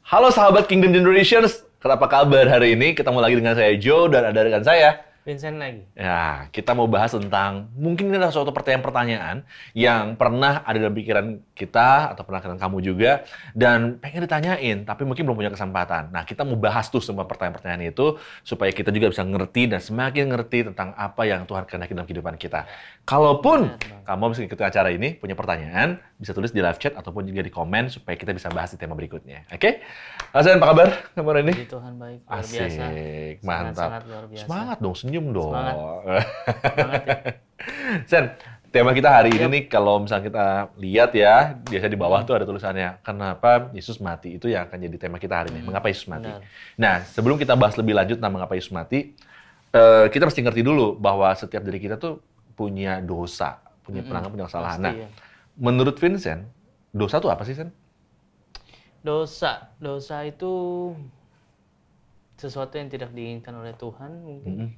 Halo sahabat Kingdom Generations, apa kabar hari ini? Ketemu lagi dengan saya Joe dan ada rekan saya Vincent lagi. Ya, kita mau bahas tentang mungkin ini adalah suatu pertanyaan-pertanyaan yang pernah ada dalam pikiran kita atau pernah kamu juga dan pengen ditanyain tapi mungkin belum punya kesempatan. Nah, kita mau bahas tuh semua pertanyaan-pertanyaan itu supaya kita juga bisa ngerti dan semakin ngerti tentang apa yang Tuhan kehendaki dalam kehidupan kita. Kalaupun kamu bisa ikuti acara ini, punya pertanyaan, bisa tulis di live chat ataupun juga di komen supaya kita bisa bahas di tema berikutnya. Oke? Hasan, apa kabar kamu ini? Puji Tuhan baik, luar Asik, biasa. mantap. Sangat luar biasa. Semangat dong, senyum dong. Semangat ya. Sen, tema kita hari ini nih kalau misalnya kita lihat ya, biasa di bawah tuh ada tulisannya, kenapa Yesus mati? Itu yang akan jadi tema kita hari ini, mengapa Yesus mati. Benar. Nah, sebelum kita bahas lebih lanjut tentang mengapa Yesus mati, kita mesti ngerti dulu bahwa setiap dari kita tuh punya dosa, punya pelanggaran, punya kesalahan. Nah, Pasti, ya. menurut Vincent, dosa tuh apa sih, Sen? Dosa itu sesuatu yang tidak diinginkan oleh Tuhan mungkin.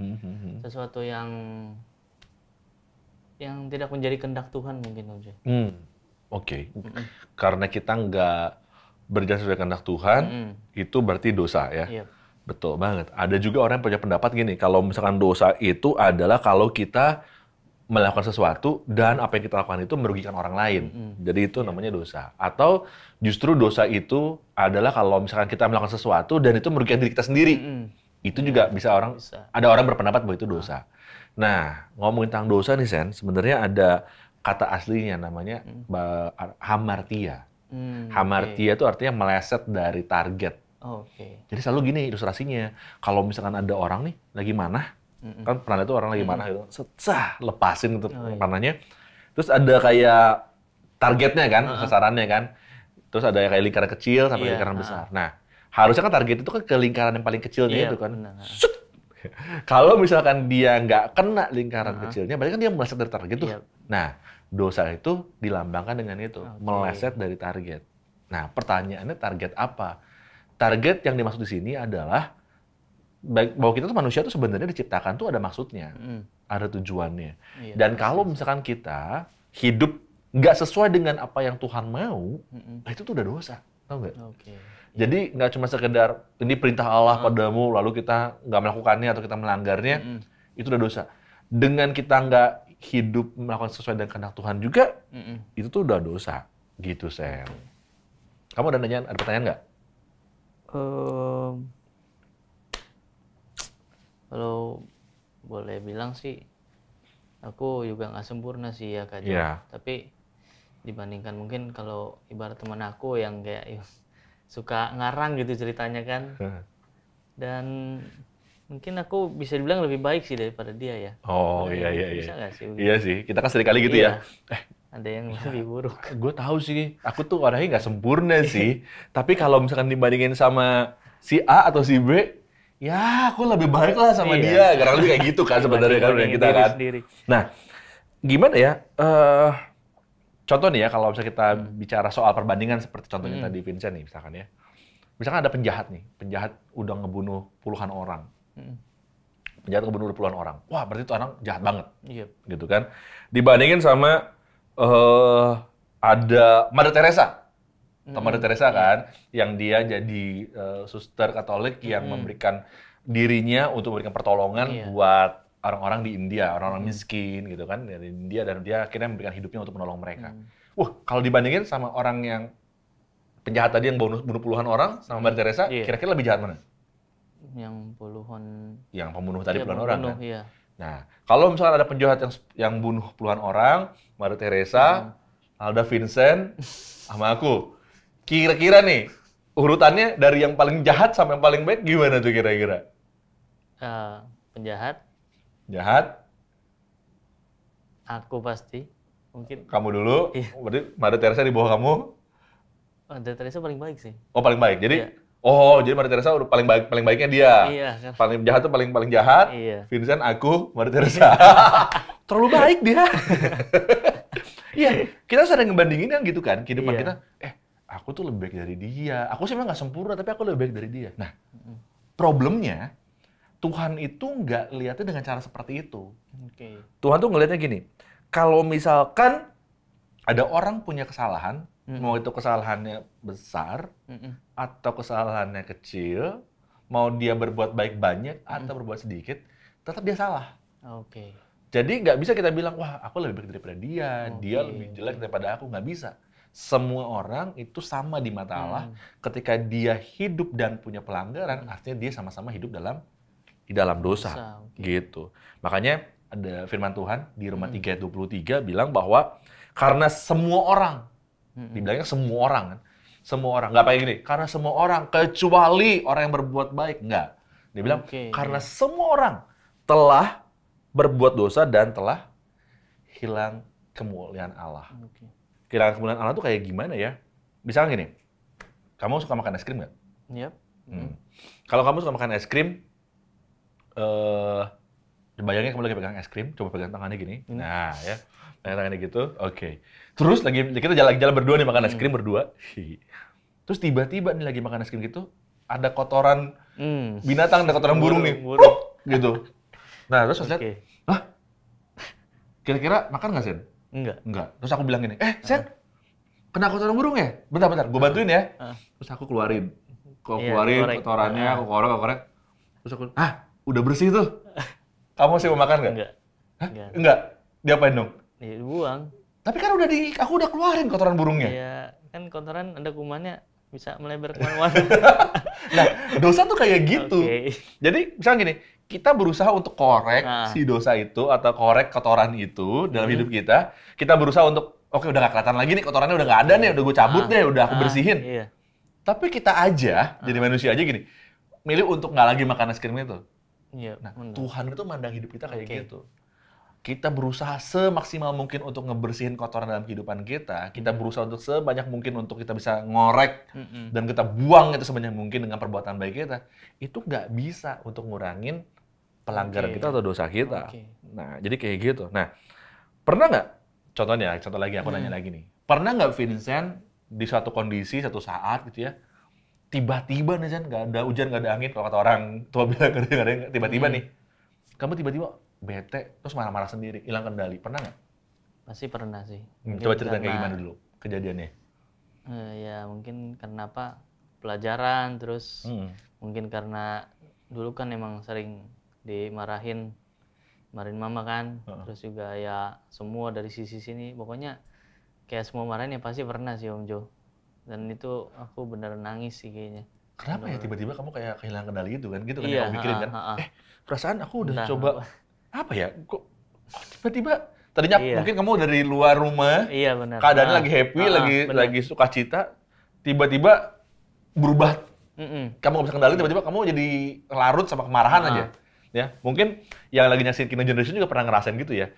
Sesuatu yang tidak menjadi kehendak Tuhan mungkin aja. Oke. Karena kita nggak berjalan sesuai kehendak Tuhan, itu berarti dosa ya? Iya. Betul banget. Ada juga orang yang punya pendapat gini, kalau misalkan dosa itu adalah kalau kita melakukan sesuatu dan apa yang kita lakukan itu merugikan orang lain. Jadi itu namanya dosa. Atau justru dosa itu adalah kalau misalkan kita melakukan sesuatu dan itu merugikan diri kita sendiri. Itu juga bisa ada orang berpendapat bahwa itu dosa. Nah, ngomongin tentang dosa nih Sen, sebenarnya ada kata aslinya namanya hamartia. Hamartia itu artinya meleset dari target. Jadi selalu gini ilustrasinya, kalau misalkan ada orang nih lagi manah, kan pernah itu orang lagi manah gitu, lepasin untuk panahnya, terus ada kayak targetnya kan, sasarannya kan, terus ada kayak lingkaran kecil sampai lingkaran besar. Nah, harusnya kan target itu kan ke lingkaran yang paling kecilnya itu kan. Kalau misalkan dia nggak kena lingkaran kecilnya, berarti kan dia meleset dari target tuh. Nah, dosa itu dilambangkan dengan itu, meleset dari target. Nah, pertanyaannya target apa? Target yang dimaksud di sini adalah bahwa kita tuh manusia tuh sebenarnya diciptakan tuh ada maksudnya, ada tujuannya. Dan kalau misalkan kita hidup nggak sesuai dengan apa yang Tuhan mau, itu tuh udah dosa, tau nggak? Jadi nggak cuma sekedar ini perintah Allah padamu, lalu kita nggak melakukannya atau kita melanggarnya, itu udah dosa. Dengan kita nggak hidup melakukan sesuai dengan kehendak Tuhan juga, itu tuh udah dosa, gitu Sen. Kamu ada pertanyaan nggak? Kalau boleh bilang sih, aku juga nggak sempurna sih ya Kak Jo. Tapi dibandingkan mungkin kalau ibarat teman aku yang kayak suka ngarang gitu ceritanya kan. Dan mungkin aku bisa dibilang lebih baik sih daripada dia ya. Iya. Bisa nggak sih? Iya sih, kita kan seringkali gitu ya. Ada yang lebih buruk. Gue tahu sih, aku tuh orangnya nggak sempurna sih. Tapi kalau misalkan dibandingin sama si A atau si B, ya aku lebih baik lah sama dia. Karena lebih kayak gitu kan sebenarnya kan kita kan. Nah, gimana ya? Contoh nih ya, kalau misalnya kita bicara soal perbandingan seperti contohnya tadi Vincent nih misalkan ya. Misalkan ada penjahat nih, penjahat udah ngebunuh puluhan orang. Penjahat ngebunuh puluhan orang. Wah, berarti itu orang jahat banget. Gitu kan. Dibandingin sama ada Mother Teresa. Atau Mother Teresa kan, yang dia jadi suster Katolik yang memberikan dirinya untuk memberikan pertolongan buat orang-orang di India, orang-orang miskin gitu kan, dari India, dan dia akhirnya memberikan hidupnya untuk menolong mereka. Kalau dibandingin sama orang yang penjahat tadi yang bunuh puluhan orang sama Mother Teresa, kira-kira lebih jahat mana? Yang puluhan. Yang pembunuh tadi puluhan orang kan? Iya. Nah, kalau misalkan ada penjahat yang bunuh puluhan orang, Mother Teresa, Alda Vincent, sama aku, kira-kira nih, urutannya dari yang paling jahat sampai yang paling baik gimana tuh kira-kira? Penjahat. Jahat. Aku pasti. Mungkin. Kamu dulu, berarti Mother Teresa di bawah kamu? Mother Teresa paling baik sih. Oh, paling baik. Jadi, jadi Mother Teresa udah paling baiknya dia. Iya. Kan. Paling jahat tuh paling jahat. Iya. Vincent, aku, Mother Teresa. Terlalu baik dia. Iya, kita sering ngebandingin kan gitu kan, kehidupan kita. Aku tuh lebih baik dari dia. Aku sih memang nggak sempurna, tapi aku lebih baik dari dia. Nah, problemnya Tuhan itu nggak lihatnya dengan cara seperti itu. Tuhan tuh ngelihatnya gini, kalau misalkan ada orang punya kesalahan, mau itu kesalahannya besar atau kesalahannya kecil, mau dia berbuat baik banyak atau berbuat sedikit, tetap dia salah. Oke. Jadi nggak bisa kita bilang, wah aku lebih baik daripada dia, dia lebih jelek daripada aku, nggak bisa. Semua orang itu sama di mata Allah. Ketika dia hidup dan punya pelanggaran, artinya dia sama-sama hidup di dalam dosa. Gitu. Makanya ada firman Tuhan di Roma 3 ayat 23 bilang bahwa karena semua orang, dibilangnya semua orang kan, semua orang, nggak kayak gini, karena semua orang kecuali orang yang berbuat baik, nggak. Dia bilang karena semua orang telah berbuat dosa dan telah hilang kemuliaan Allah. Kehilangan kemuliaan Allah itu kayak gimana ya? Misalnya gini, kamu suka makan es krim nggak? Yep. Kalau kamu suka makan es krim, bayangin kamu lagi pegang es krim, coba pegang tangannya gini. Nah ya, pegang tangannya gitu, oke. Terus kita jalan berdua nih makan es krim berdua. Terus tiba-tiba nih lagi makan es krim gitu, ada kotoran binatang, ada kotoran burung nih. Gitu. Nah, terus saya lihat, hah? Kira-kira makan nggak, Sen? Enggak. Terus aku bilang gini, Sen, kena kotoran burung ya? Bentar, gue bantuin ya. Terus aku keluarin kotorannya, aku korek. Terus aku, udah bersih tuh. Kamu masih mau makan nggak? Enggak. Diapain dong? Dibuang. Tapi kan aku udah keluarin kotoran burungnya. Iya, kan kotoran ada kumannya. Bisa melebar kemana-mana. Nah, dosa tuh kayak gitu. Jadi, misalnya gini, kita berusaha untuk korek si dosa itu, atau korek kotoran itu dalam hidup kita. Kita berusaha untuk, oke udah gak kelihatan lagi nih, kotorannya udah gak ada nih, udah gue cabut deh, udah aku bersihin. Iya. Tapi kita aja, jadi manusia aja gini, milih untuk gak lagi makan es krim itu. Iya, nah, Tuhan itu mandang hidup kita kayak gitu. Kita berusaha semaksimal mungkin untuk ngebersihin kotoran dalam kehidupan kita. Kita berusaha untuk sebanyak mungkin untuk kita bisa ngorek dan kita buang itu sebanyak mungkin dengan perbuatan baik kita. Itu nggak bisa untuk ngurangin pelanggaran kita atau dosa kita. Nah, jadi kayak gitu. Nah, pernah nggak? Contoh lagi aku nanya lagi nih. Pernah nggak Vincent di suatu kondisi, satu saat gitu ya, tiba-tiba nih Vincent, nggak ada hujan, nggak ada angin, kalau kata orang tua bilang tiba-tiba nih, kamu tiba-tiba bete, terus marah-marah sendiri, hilang kendali. Pernah nggak? Pasti pernah sih. Coba ceritain kayak gimana dulu kejadiannya. Ya mungkin karena pelajaran, terus mungkin karena dulu kan emang sering dimarahin mama kan, terus juga ya semua dari sisi sini, pokoknya kayak semua marahin ya pasti pernah sih Om Jo. Dan itu aku beneran nangis sih kayaknya. Kenapa ya tiba-tiba kamu kayak kehilangan kendali gitu kan yang kamu pikirin kan? Perasaan aku udah coba apa ya, kok tiba-tiba tadinya mungkin kamu dari luar rumah, keadaannya lagi happy, lagi sukacita, tiba-tiba berubah, kamu nggak bisa kendali, tiba-tiba kamu jadi larut sama kemarahan aja, ya mungkin yang lagi nyaksiin Kina Generation juga pernah ngerasain gitu ya,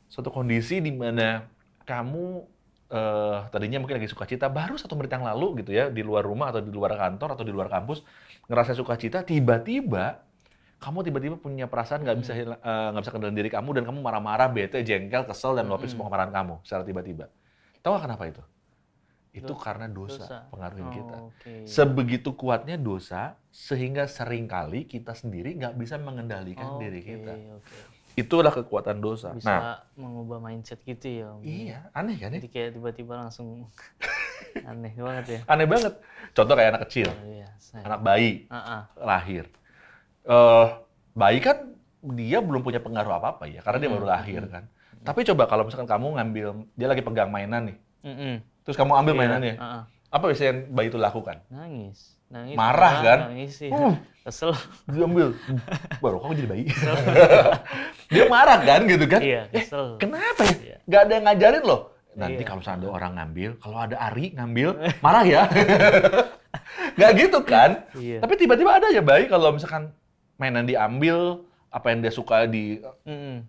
suatu kondisi di mana kamu tadinya mungkin lagi sukacita, baru 1 menit yang lalu gitu ya, di luar rumah atau di luar kantor atau di luar kampus ngerasa sukacita, tiba-tiba kamu tiba-tiba punya perasaan nggak bisa kendaliin diri kamu dan kamu marah-marah, bete, jengkel, kesel dan meluapin semua kemarahan kamu secara tiba-tiba. Tahu nggak kenapa itu? Itu karena dosa pengaruhin kita. Sebegitu kuatnya dosa sehingga seringkali kita sendiri nggak bisa mengendalikan diri kita. Itulah kekuatan dosa. Bisa mengubah mindset gitu ya. Iya, aneh kan ya? Jadi kayak tiba-tiba langsung aneh banget ya. Aneh banget. Contoh kayak anak kecil, anak bayi lahir. Bayi kan dia belum punya pengaruh apa-apa ya, karena dia baru lahir kan. Tapi coba kalau misalkan kamu ngambil, dia lagi pegang mainan nih, terus kamu ambil mainannya, apa biasanya yang bayi itu lakukan? Nangis. Marah kan? Nangis sih. Kesel. Dia ambil, baru kamu jadi bayi. Dia marah kan gitu kan? Iya, kesel. Kenapa ya? Gak ada yang ngajarin loh. Nanti kalau misalnya ada orang ngambil, kalau ada Ari ngambil, marah ya. Gak gitu kan? Tapi tiba-tiba ada ya bayi kalau misalkan mainan diambil, apa yang dia suka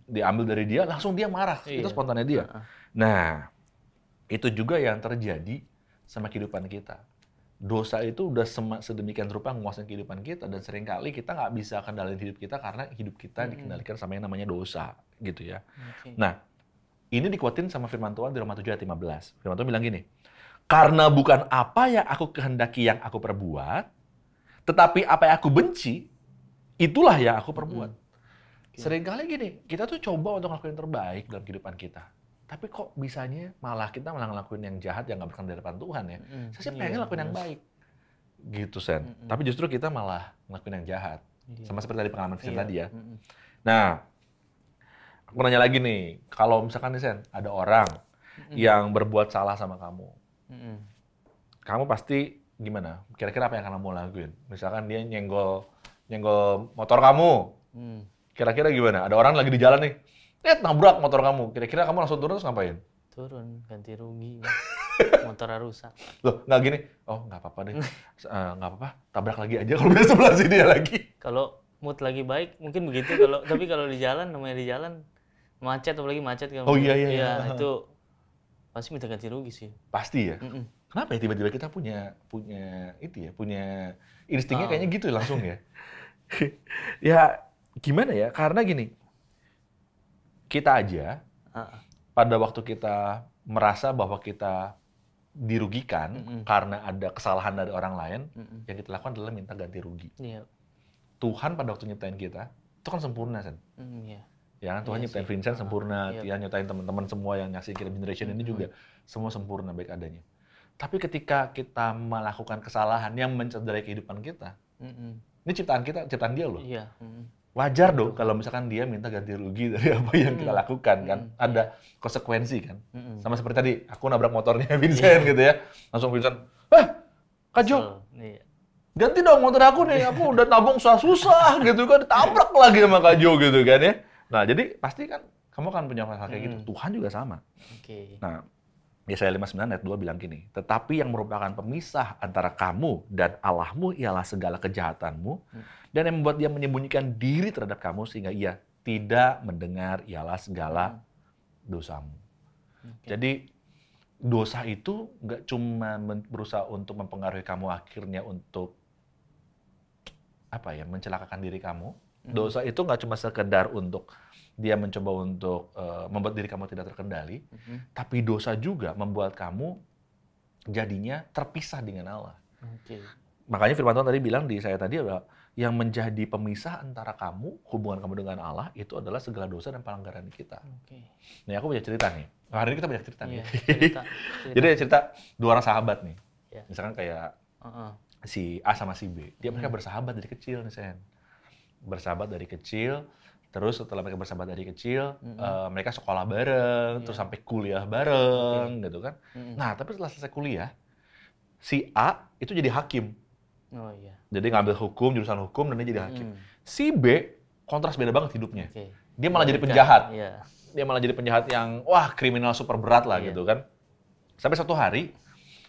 diambil dari dia, langsung dia marah. Itu spontannya dia. Nah, itu juga yang terjadi sama kehidupan kita. Dosa itu udah sedemikian rupa menguasai kehidupan kita, dan seringkali kita nggak bisa kendaliin hidup kita karena hidup kita dikendalikan sama yang namanya dosa, gitu ya. Nah, ini dikuatin sama firman Tuhan di Roma 7 ayat 15. Firman Tuhan bilang gini, karena bukan apa yang aku kehendaki yang aku perbuat, tetapi apa yang aku benci, itulah yang aku perbuat. Seringkali gini, kita tuh coba untuk ngelakuin yang terbaik dalam kehidupan kita. Tapi kok bisanya kita malah ngelakuin yang jahat yang nggak berkenan dari depan Tuhan ya. Saya sih pengen ngelakuin yang baik. Gitu, Sen. Tapi justru kita malah ngelakuin yang jahat. Sama seperti tadi pengalaman Sen tadi ya. Nah, aku nanya lagi nih, kalau misalkan nih Sen, ada orang yang berbuat salah sama kamu, kamu pasti gimana? Kira-kira apa yang akan kamu lakuin? Misalkan dia nyenggol motor kamu, kira-kira gimana? Ada orang lagi di jalan nih, nabrak motor kamu, kira-kira kamu langsung turun terus ngapain? Turun, ganti rugi. Motornya rusak. Loh, nggak gini? Oh, nggak apa-apa deh. Nggak apa-apa, tabrak lagi aja kalau udah sebelah sini ya lagi. Kalau mood lagi baik, mungkin begitu. Tapi kalau di jalan, namanya di jalan, macet, apalagi macet. Oh iya. Itu pasti minta ganti rugi sih. Pasti ya? Kenapa ya tiba-tiba kita punya instingnya kayaknya gitu langsung ya? Ya, gimana ya? Karena gini, kita aja pada waktu kita merasa bahwa kita dirugikan karena ada kesalahan dari orang lain, yang kita lakukan adalah minta ganti rugi. Iya. Tuhan pada waktu nyiptain kita, itu kan sempurna, Sen. Iya. Ya kan, Tuhan nyiptain Vincent sempurna, Tia nyiptain teman-teman semua yang ngasih Kirim Generation ini juga semua sempurna baik adanya. Tapi ketika kita melakukan kesalahan yang mencederai kehidupan kita, ini ciptaan dia loh. Iya. Wajar dong kalau misalkan dia minta ganti rugi dari apa yang kita lakukan kan. Ada konsekuensi kan. Sama seperti tadi, aku nabrak motornya Vincent gitu ya. Langsung Vincent, Kak Jo, ganti dong motor aku nih, aku udah nabung susah-susah gitu kan. Tabrak lagi sama Kak Jo gitu kan ya. Nah jadi pasti kan kamu akan punya hal kayak gitu. Tuhan juga sama. Nah, Yesaya 59 ayat 2 bilang gini, tetapi yang merupakan pemisah antara kamu dan Allahmu ialah segala kejahatanmu, dan yang membuat dia menyembunyikan diri terhadap kamu sehingga ia tidak mendengar ialah segala dosamu. Jadi dosa itu nggak cuma berusaha untuk mempengaruhi kamu akhirnya untuk mencelakakan diri kamu. Dosa itu nggak cuma sekedar untuk dia mencoba untuk membuat diri kamu tidak terkendali, tapi dosa juga membuat kamu jadinya terpisah dengan Allah. Makanya firman Tuhan tadi bilang di saya tadi adalah yang menjadi pemisah antara kamu, hubungan kamu dengan Allah, itu adalah segala dosa dan pelanggaran kita. Nih aku punya cerita nih. Hari ini kita banyak cerita nih. Cerita. Jadi cerita dua orang sahabat nih. Misalkan kayak si A sama si B. Mereka bersahabat dari kecil nih, Sen. Bersahabat dari kecil. Terus setelah mereka bersahabat dari kecil, mereka sekolah bareng, terus sampai kuliah bareng, gitu kan. Nah, tapi setelah selesai kuliah, si A itu jadi hakim. Jadi ngambil hukum, jurusan hukum, dan dia jadi hakim. Si B, kontras beda banget hidupnya. Dia malah jadi penjahat. Dia malah jadi penjahat yang, kriminal super berat lah gitu kan. Sampai satu hari,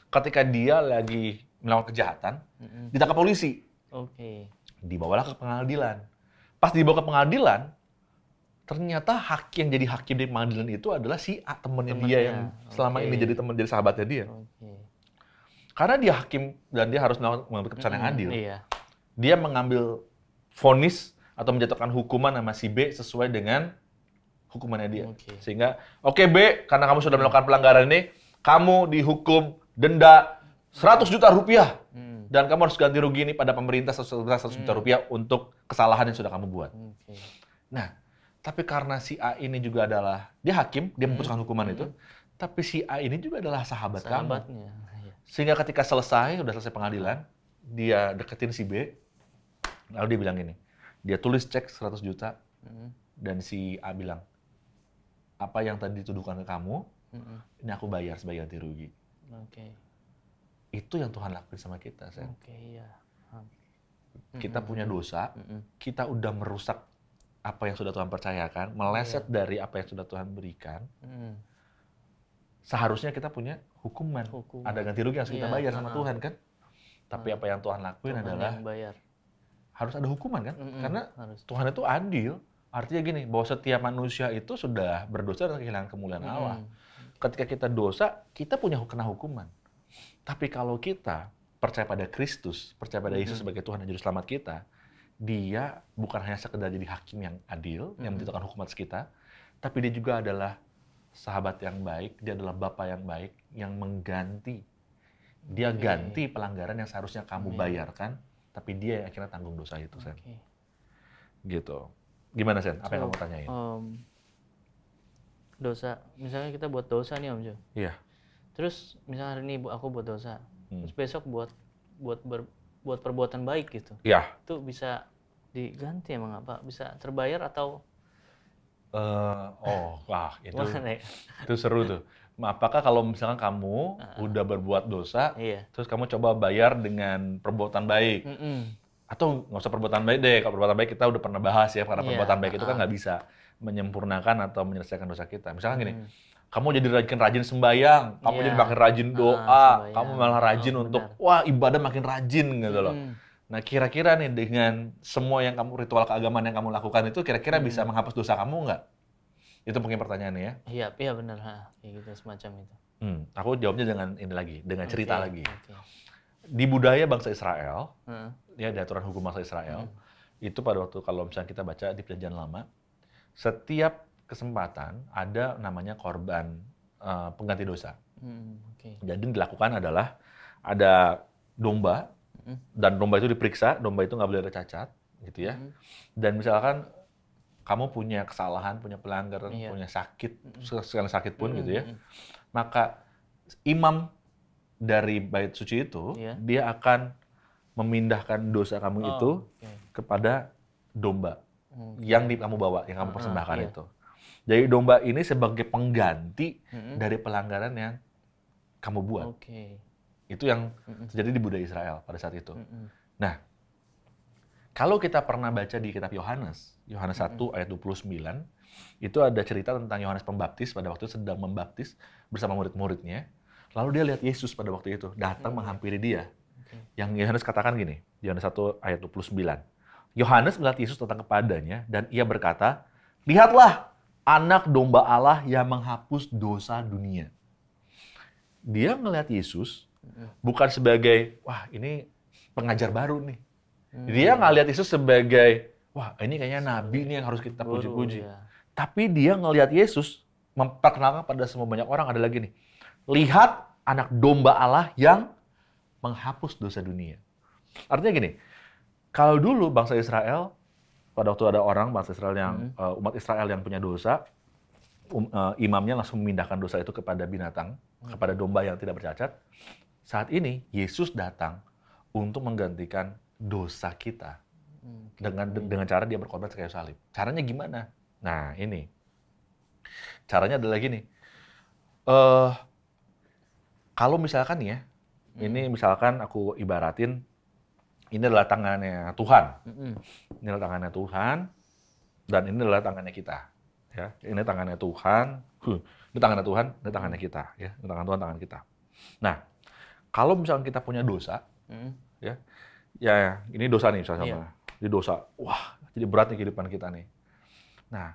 ketika dia lagi melakukan kejahatan, ditangkap polisi. Dibawalah ke pengadilan. Pas dibawa ke pengadilan, ternyata yang jadi hakim di pengadilan itu adalah si A, temennya dia yang selama ini jadi sahabatnya dia. Karena dia hakim dan dia harus mengambil keputusan yang adil. Dia mengambil vonis atau menjatuhkan hukuman sama si B sesuai dengan hukumannya dia. Sehingga, B, karena kamu sudah melakukan pelanggaran ini, kamu dihukum denda 100 juta rupiah. Dan kamu harus ganti rugi ini pada pemerintah 100 juta rupiah untuk kesalahan yang sudah kamu buat. Nah, tapi karena si A ini juga adalah, dia hakim, dia memutuskan hukuman itu, tapi si A ini juga adalah sahabatnya. Sehingga ketika sudah selesai pengadilan, dia deketin si B, lalu dia bilang gini, dia tulis cek 100 juta, dan si A bilang, apa yang tadi dituduhkan ke kamu, ini aku bayar sebagai ganti rugi. Itu yang Tuhan lakuin sama kita, Sen. Kita punya dosa, kita udah merusak apa yang sudah Tuhan percayakan, meleset dari apa yang sudah Tuhan berikan. Seharusnya kita punya hukuman. Ada ganti rugi yang harus kita bayar sama Tuhan kan. Tapi apa yang Tuhan lakuin adalah harus ada hukuman kan. Karena Tuhan itu adil. Artinya gini, bahwa setiap manusia itu sudah berdosa dan kehilangan kemuliaan Allah. Ketika kita dosa, kita kena hukuman. Tapi kalau kita percaya pada Kristus, percaya pada Yesus sebagai Tuhan dan Juru Selamat kita, dia bukan hanya sekedar jadi hakim yang adil, yang menjatuhkan hukuman atas kita, tapi dia juga adalah sahabat yang baik, dia adalah Bapa yang baik, yang mengganti. Dia ganti pelanggaran yang seharusnya kamu bayarkan, tapi dia yang akhirnya tanggung dosa itu, Sen. Gitu. Gimana, Sen? Apa yang kamu tanyain? Dosa, misalnya kita buat dosa nih, Om Jo. Iya. Terus misalnya hari ini aku buat dosa, terus besok buat buat perbuatan baik gitu. Iya. Itu bisa diganti emang apa? Bisa terbayar atau? Itu seru tuh. Apakah kalau misalkan kamu udah berbuat dosa, terus kamu coba bayar dengan perbuatan baik? Atau nggak usah perbuatan baik deh, kalau perbuatan baik kita udah pernah bahas ya, karena perbuatan baik itu kan nggak bisa menyempurnakan atau menyelesaikan dosa kita. Misalkan gini, kamu jadi rajin sembahyang, kamu jadi makin rajin doa, kamu malah rajin untuk, ibadah makin rajin gitu loh. Nah kira-kira nih dengan semua yang kamu, ritual keagamaan yang kamu lakukan itu kira-kira bisa menghapus dosa kamu nggak? Itu mungkin pertanyaannya ya. Iya benar, kayak gitu semacam itu. Aku jawabnya dengan ini lagi, dengan cerita lagi. Di budaya bangsa Israel, ya di aturan hukum bangsa Israel, itu pada waktu kalau misalnya kita baca di Perjanjian Lama, setiap kesempatan ada namanya korban pengganti dosa. Jadi yang dilakukan adalah ada domba, dan domba itu diperiksa, domba itu nggak boleh ada cacat, gitu ya. Dan misalkan kamu punya kesalahan, punya pelanggaran, punya sakit, sekali sakit pun gitu ya, maka imam dari bait suci itu, dia akan memindahkan dosa kamu itu kepada domba yang kamu bawa, yang kamu persembahkan itu. Jadi domba ini sebagai pengganti dari pelanggaran yang kamu buat. Itu yang terjadi di budaya Israel pada saat itu. Nah, kalau kita pernah baca di kitab Yohanes 1 ayat 29, itu ada cerita tentang Yohanes Pembaptis pada waktu itu sedang membaptis bersama murid-muridnya. Lalu dia lihat Yesus pada waktu itu, datang menghampiri dia. Yang Yohanes katakan gini, Yohanes 1 ayat 29. Yohanes melihat Yesus datang kepadanya, dan ia berkata, "Lihatlah, anak domba Allah yang menghapus dosa dunia." Dia ngelihat Yesus bukan sebagai, wah ini pengajar baru nih. Dia nggak lihat Yesus sebagai, wah ini kayaknya nabi nih yang harus kita puji-puji. Tapi dia ngelihat Yesus memperkenalkan pada semua banyak orang adalah gini, lihat anak domba Allah yang menghapus dosa dunia. Artinya gini, kalau dulu bangsa Israel, pada waktu ada orang bangsa Israel yang, umat Israel yang punya dosa, imamnya langsung memindahkan dosa itu kepada binatang, kepada domba yang tidak bercacat. Saat ini, Yesus datang untuk menggantikan dosa kita dengan cara dia berkorban di kayu salib. Caranya gimana? Nah, ini. Caranya adalah gini. Kalau misalkan ya, ini misalkan aku ibaratin, ini adalah tangannya Tuhan. Ini adalah tangannya Tuhan, dan ini adalah tangannya kita. Ya, ini tangannya Tuhan, ini tangannya Tuhan, ini tangannya kita. Ya, ini tangan Tuhan, tangan kita. Nah, kalau misalkan kita punya dosa, ya ini dosa nih misalnya, ini dosa, wah jadi berat nih kehidupan kita nih. Nah,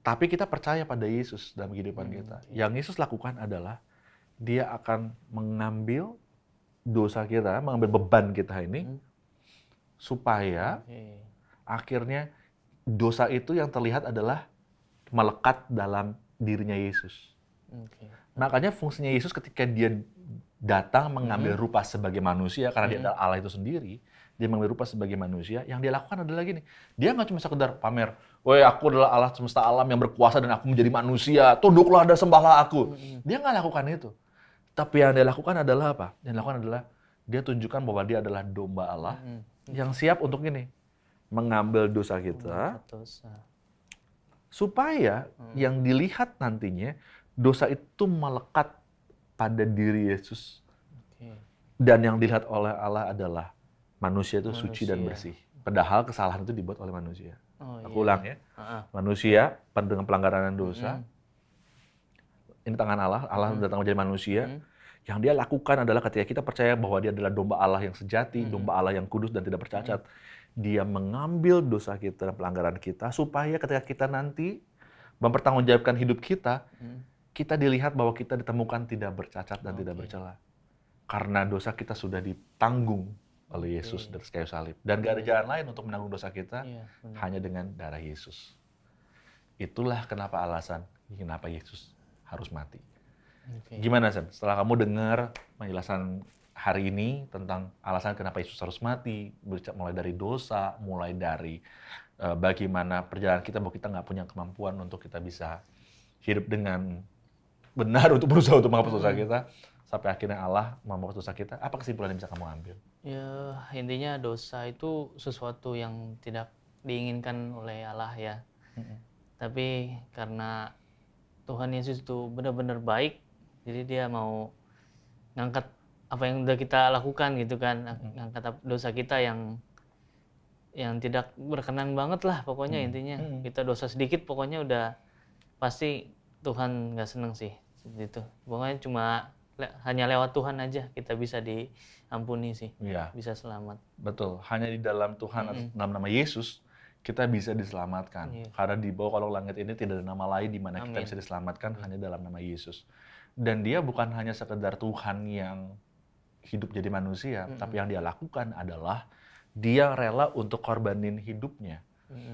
tapi kita percaya pada Yesus dalam kehidupan kita. Yang Yesus lakukan adalah dia akan mengambil dosa kita, mengambil beban kita ini, supaya akhirnya dosa itu yang terlihat adalah melekat dalam dirinya Yesus. Makanya fungsinya Yesus ketika dia datang mengambil rupa sebagai manusia, karena dia adalah Allah itu sendiri, dia mengambil rupa sebagai manusia, yang dia lakukan adalah gini, dia nggak cuma sekedar pamer, woi aku adalah Allah semesta alam yang berkuasa dan aku menjadi manusia, tunduklah dan sembahlah aku. Dia nggak lakukan itu. Tapi yang dia lakukan adalah apa? Yang dia lakukan adalah, dia tunjukkan bahwa dia adalah domba Allah, yang siap untuk ini, mengambil dosa kita, supaya yang dilihat nantinya, dosa itu melekat pada diri Yesus. Dan yang dilihat oleh Allah adalah manusia itu suci dan bersih. Padahal kesalahan itu dibuat oleh manusia. Aku ulang ya. Manusia dengan pelanggaran dan dosa. Ini tangan Allah, Allah datang menjadi manusia. Yang dia lakukan adalah ketika kita percaya bahwa dia adalah domba Allah yang sejati, domba Allah yang kudus dan tidak bercacat. Dia mengambil dosa kita dan pelanggaran kita, supaya ketika kita nanti mempertanggungjawabkan hidup kita, kita dilihat bahwa kita ditemukan tidak bercacat dan tidak bercela. Karena dosa kita sudah ditanggung oleh Yesus dari kayu salib. Dan gak ada jalan lain untuk menanggung dosa kita, hanya dengan darah Yesus. Itulah alasan kenapa Yesus harus mati. Gimana, Sen? Setelah kamu dengar penjelasan hari ini tentang alasan kenapa Yesus harus mati, mulai dari dosa, mulai dari bagaimana perjalanan kita, bahwa kita nggak punya kemampuan untuk kita bisa hidup dengan benar untuk berusaha untuk menghapus dosa kita, sampai akhirnya Allah menghapus dosa kita, apa kesimpulan yang bisa kamu ambil? Ya, intinya dosa itu sesuatu yang tidak diinginkan oleh Allah ya. Tapi karena Tuhan Yesus itu benar-benar baik, jadi dia mau ngangkat apa yang udah kita lakukan gitu kan, ngangkat dosa kita yang tidak berkenan banget lah pokoknya intinya. Kita dosa sedikit pokoknya udah pasti Tuhan nggak seneng sih gitu. Pokoknya cuma hanya lewat Tuhan aja kita bisa diampuni sih, bisa selamat. Betul, hanya di dalam Tuhan, dalam nama Yesus, kita bisa diselamatkan. Karena di bawah kolong langit ini tidak ada nama lain di mana kita bisa diselamatkan, hanya dalam nama Yesus. Dan dia bukan hanya sekedar Tuhan yang hidup jadi manusia, tapi yang dia lakukan adalah dia rela untuk korbanin hidupnya.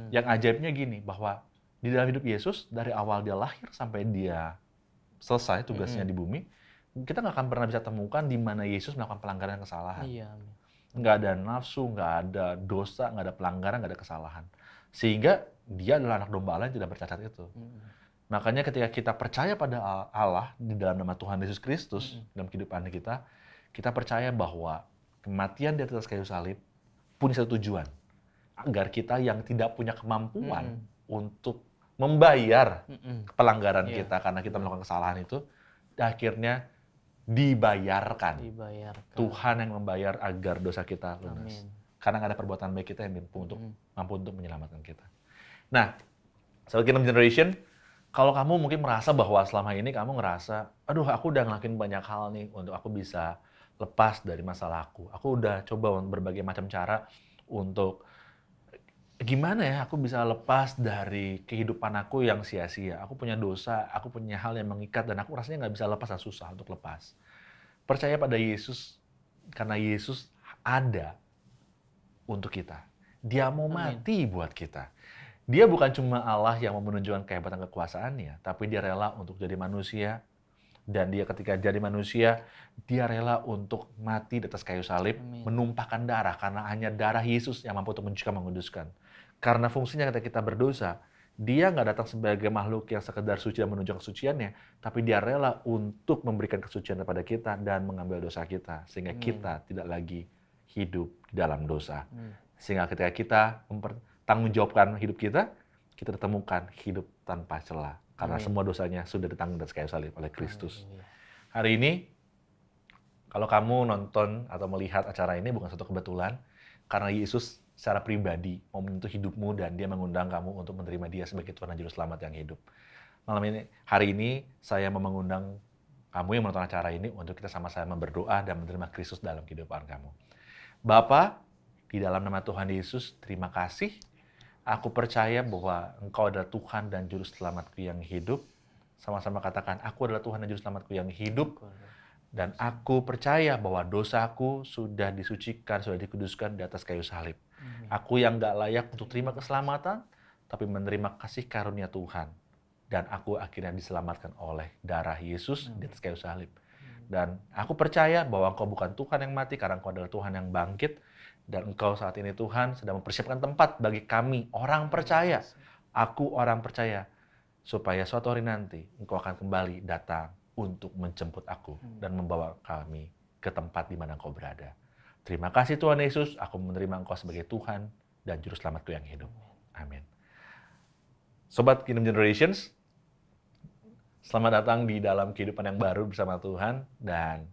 Yang ajaibnya gini, bahwa di dalam hidup Yesus, dari awal dia lahir sampai dia selesai tugasnya di bumi, kita nggak akan pernah bisa temukan di mana Yesus melakukan pelanggaran kesalahan. Nggak ada nafsu, nggak ada dosa, nggak ada pelanggaran, nggak ada kesalahan. Sehingga dia adalah anak domba Allah yang tidak bercacat itu. Makanya ketika kita percaya pada Allah di dalam nama Tuhan Yesus Kristus, dalam kehidupan kita percaya bahwa kematian di atas kayu salib punya satu tujuan. Agar kita yang tidak punya kemampuan untuk membayar pelanggaran kita karena kita melakukan kesalahan itu, akhirnya dibayarkan. Tuhan yang membayar agar dosa kita lunas. Karena nggak ada perbuatan baik kita yang mampu untuk menyelamatkan kita. Nah, sebagai Kingdom Generation, kalau kamu mungkin merasa bahwa selama ini kamu ngerasa, aduh aku udah ngelakuin banyak hal nih untuk aku bisa lepas dari masalahku. Aku udah coba berbagai macam cara untuk gimana ya aku bisa lepas dari kehidupan aku yang sia-sia. Aku punya dosa, aku punya hal yang mengikat dan aku rasanya nggak bisa lepas dan susah untuk lepas. Percaya pada Yesus, karena Yesus ada untuk kita. Dia mau mati buat kita. Dia bukan cuma Allah yang mau menunjukkan kehebatan kekuasaannya, tapi dia rela untuk jadi manusia. Dan dia ketika jadi manusia, dia rela untuk mati di atas kayu salib, menumpahkan darah, karena hanya darah Yesus yang mampu untuk mencucikan, menguduskan. Karena fungsinya ketika kita berdosa, dia nggak datang sebagai makhluk yang sekedar suci dan menunjukkan kesuciannya, tapi dia rela untuk memberikan kesucian kepada kita dan mengambil dosa kita, sehingga kita tidak lagi hidup di dalam dosa. Sehingga ketika kita mempertanggungjawabkan hidup kita temukan hidup tanpa celah. Karena semua dosanya sudah ditanggung di atas kayu salib oleh Kristus. Hari ini, kalau kamu nonton atau melihat acara ini bukan suatu kebetulan, karena Yesus secara pribadi mau menyentuh hidupmu dan dia mengundang kamu untuk menerima dia sebagai Tuhan dan Juru Selamat yang hidup. Hari ini, saya mau mengundang kamu yang menonton acara ini untuk kita sama-sama berdoa dan menerima Kristus dalam kehidupan kamu. Bapa, di dalam nama Tuhan Yesus, terima kasih. Aku percaya bahwa Engkau adalah Tuhan dan Juru Selamatku yang hidup. Sama-sama katakan, aku adalah Tuhan dan Juru Selamatku yang hidup. Dan aku percaya bahwa dosaku sudah disucikan, sudah dikuduskan di atas kayu salib. Aku yang gak layak untuk terima keselamatan, tapi menerima kasih karunia Tuhan. Dan aku akhirnya diselamatkan oleh darah Yesus di atas kayu salib. Dan aku percaya bahwa Engkau bukan Tuhan yang mati, karena Engkau adalah Tuhan yang bangkit. Dan Engkau saat ini Tuhan sedang mempersiapkan tempat bagi kami, orang percaya. Aku orang percaya. Supaya suatu hari nanti Engkau akan kembali datang untuk menjemput aku dan membawa kami ke tempat di mana Engkau berada. Terima kasih Tuhan Yesus, aku menerima Engkau sebagai Tuhan dan Juru Selamatku yang hidup. Amin. Sobat Kingdom Generations, selamat datang di dalam kehidupan yang baru bersama Tuhan. Dan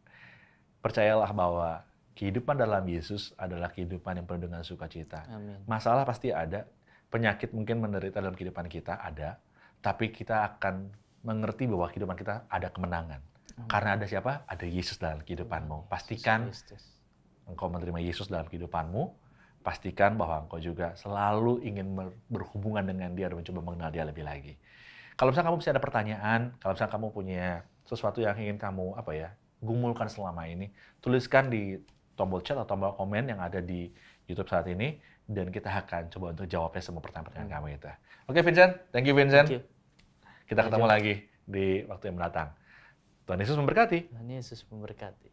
percayalah bahwa kehidupan dalam Yesus adalah kehidupan yang penuh dengan sukacita. Masalah pasti ada, penyakit mungkin menderita dalam kehidupan kita ada, tapi kita akan mengerti bahwa kehidupan kita ada kemenangan. Karena ada siapa? Ada Yesus dalam kehidupanmu. Pastikan engkau menerima Yesus dalam kehidupanmu. Pastikan bahwa engkau juga selalu ingin berhubungan dengan Dia dan mencoba mengenal Dia lebih lagi. Kalau misalnya kamu masih ada pertanyaan, kalau misalnya kamu punya sesuatu yang ingin kamu gumulkan selama ini, tuliskan di tombol chat atau tombol komen yang ada di YouTube saat ini, dan kita akan coba untuk jawabnya semua pertanyaan-pertanyaan kamu itu. Oke, Vincent. Thank you, Vincent. Thank you. Kita ketemu lagi di waktu yang mendatang. Tuhan Yesus memberkati. Tuhan Yesus memberkati.